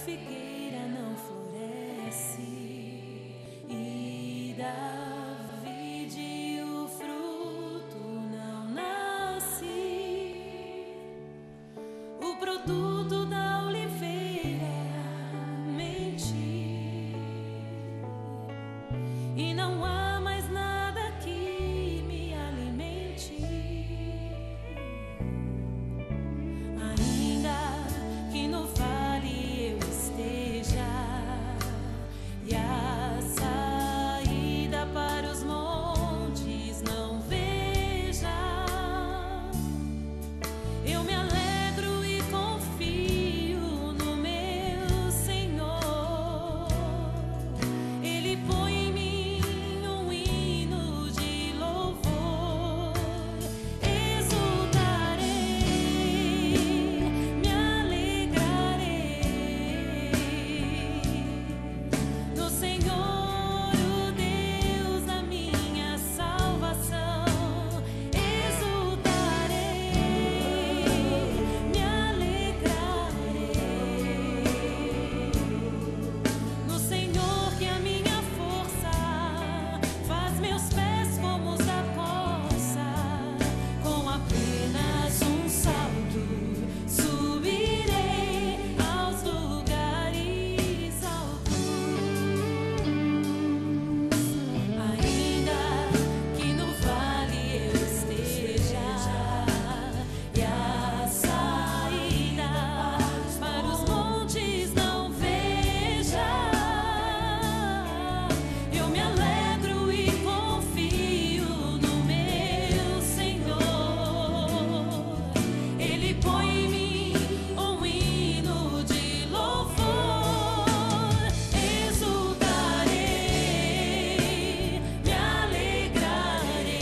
figueira não floresce e da vide o fruto não nasce, o produto da oliveira mente, e não há mais nada que me alimente. Ainda que no vale eu esteja e a saída para os montes não veja, eu me alegro e confio no meu Senhor. Ele põe em mim um hino de louvor. Exultarei, me alegrarei no Senhor, o Deus da minha salvação. Exultarei, me alegrarei no Senhor, que a minha força faz meus pés como os da corça. Com apenas um salto subirei aos lugares altos. Ainda que no vale eu esteja e a saída para os montes não veja, eu me alegro e confio no meu Senhor. Ele põe em mim um hino de louvor. Exultarei, me alegrarei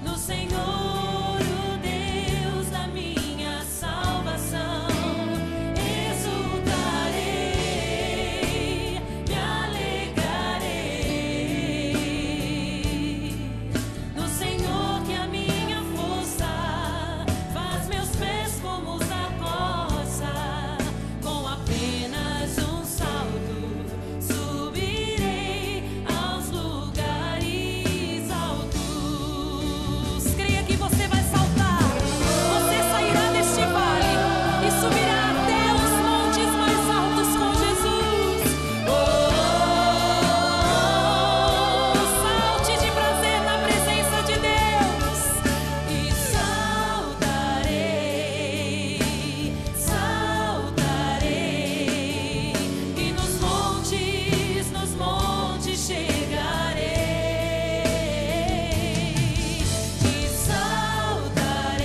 no Senhor, o Deus da minha salvação. Exultarei, me alegrarei no Senhor, que a minha força faz meus pés como os da corça. Com apenas um salto subirei aos lugares altos. Creia que você vai saltar, você sairá deste vale e subirá até os montes mais altos com Jesus. Salte de prazer na presença de Deus e saltarei, saltarei, e nos montes chegarei, e saltarei,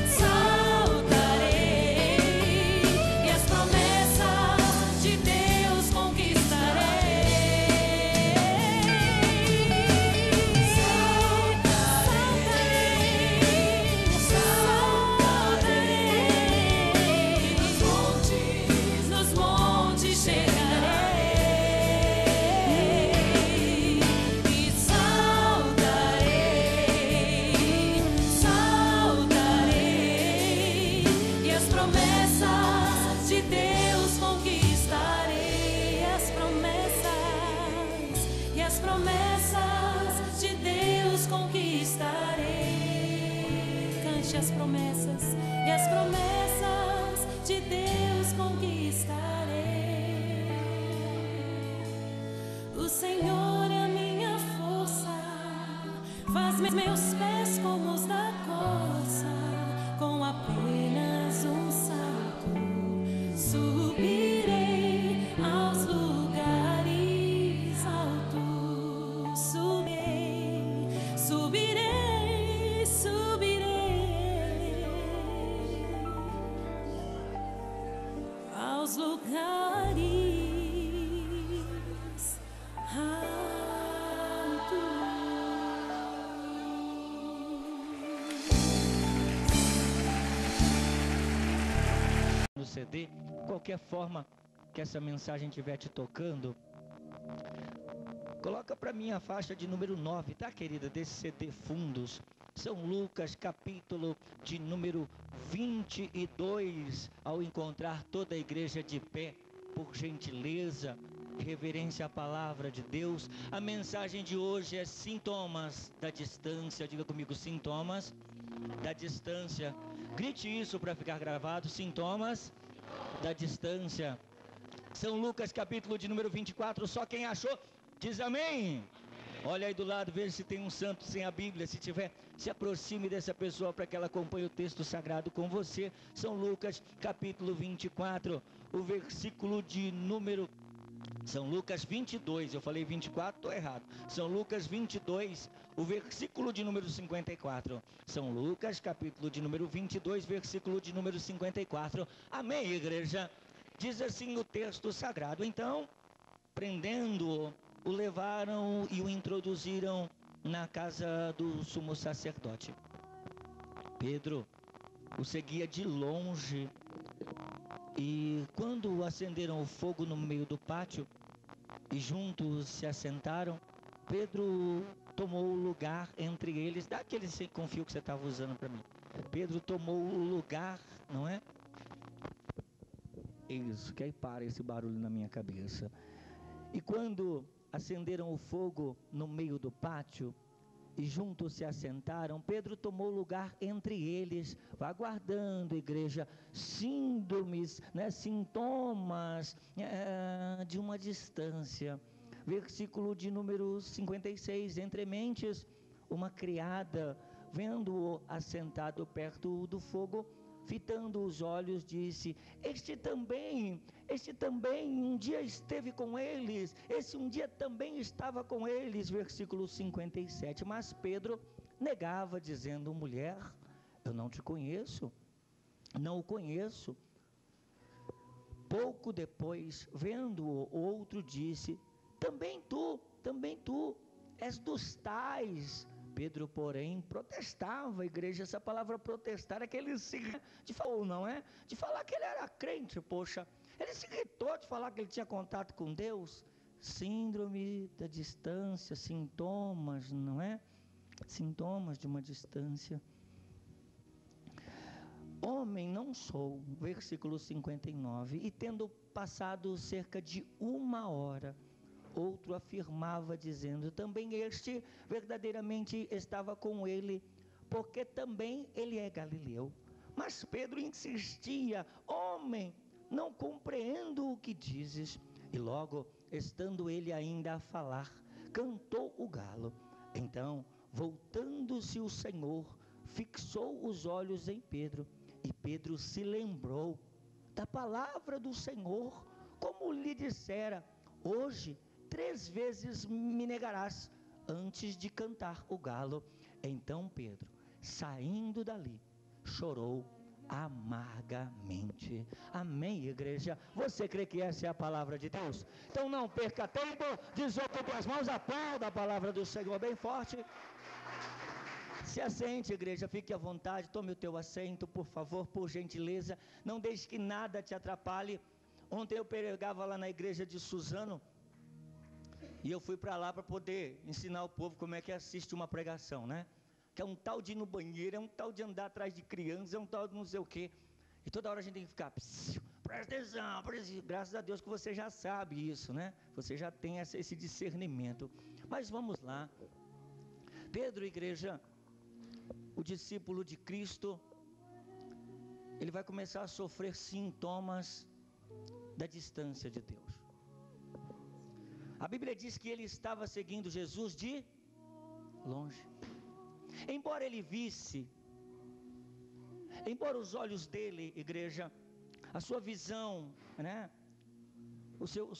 saltarei, e as promessas de Deus conquistarei. Saltarei, nos montes chegarei, e saltarei, saltarei, e as promessas de Deus conquistarei. As promessas de Deus conquistarei. Cante as promessas, e as promessas de Deus conquistarei. O Senhor é a minha força, faz meus pés como os da corça. Com apenas um salto subirei aos lugares altos. Subirei, subirei aos lugares altos. No CD, qualquer forma que essa mensagem estiver te tocando, coloca para mim a faixa de número 9, tá, querida, desse CD Fundos. São Lucas, capítulo de número 22. Ao encontrar toda a igreja de pé, por gentileza, reverência à palavra de Deus. A mensagem de hoje é sintomas da distância. Diga comigo, sintomas da distância. Grite isso para ficar gravado, sintomas da distância. São Lucas, capítulo de número 24, só quem achou, diz amém. Olha aí do lado, veja se tem um santo sem a Bíblia. Se tiver, se aproxime dessa pessoa para que ela acompanhe o texto sagrado com você. São Lucas, capítulo 24, o versículo de número... São Lucas 22, eu falei 24, estou errado. São Lucas 22, o versículo de número 54. São Lucas, capítulo de número 22, versículo de número 54. Amém, igreja? Diz assim o texto sagrado. Então, prendendo-o, o levaram e o introduziram na casa do sumo sacerdote. Pedro o seguia de longe. E quando acenderam o fogo no meio do pátio e juntos se assentaram, Pedro tomou o lugar entre eles. Dá aquele confio que você estava usando para mim. Pedro tomou o lugar, não é? Isso, que aí para esse barulho na minha cabeça. E quando acenderam o fogo no meio do pátio e juntos se assentaram, Pedro tomou lugar entre eles. Vá aguardando, igreja, síndromes, né, sintomas de uma distância. Versículo de número 56. Entre mentes, uma criada, vendo-o assentado perto do fogo, fitando os olhos, disse: este também um dia esteve com eles, esse um dia também estava com eles. Versículo 57. Mas Pedro negava, dizendo: mulher, eu não te conheço, não o conheço. Pouco depois, vendo-o, outro disse: também tu és dos tais. Pedro, porém, protestava. Igreja, essa palavra protestar é que ele se de falar, não é? De falar que ele era crente, poxa. Ele se irritou de falar que ele tinha contato com Deus. Síndrome da distância, sintomas, não é? Sintomas de uma distância. Homem não sou, versículo 59. E tendo passado cerca de 1 hora, outro afirmava, dizendo: também este verdadeiramente estava com ele, porque também ele é galileu. Mas Pedro insistia: homem, não compreendo o que dizes. E logo, estando ele ainda a falar, cantou o galo. Então, voltando-se o Senhor, fixou os olhos em Pedro, e Pedro se lembrou da palavra do Senhor, como lhe dissera: hoje 3 vezes me negarás antes de cantar o galo. Então Pedro, saindo dali, chorou amargamente. Amém, igreja? Você crê que essa é a palavra de Deus? Então não perca tempo, desocupe as mãos, aplauda a palavra do Senhor bem forte. Se assente, igreja, fique à vontade, tome o teu assento, por favor, por gentileza. Não deixe que nada te atrapalhe. Ontem eu pregava lá na igreja de Suzano, e eu fui para lá para poder ensinar o povo como é que assiste uma pregação, né? Que é um tal de ir no banheiro, é um tal de andar atrás de crianças, é um tal de não sei o quê. E toda hora a gente tem que ficar, presta atenção, graças a Deus que você já sabe isso, né? Você já tem esse discernimento. Mas vamos lá. Pedro, igreja, o discípulo de Cristo, ele vai começar a sofrer sintomas da distância de Deus. A Bíblia diz que ele estava seguindo Jesus de longe. Embora ele visse, embora os olhos dele, igreja, a sua visão, né? O seu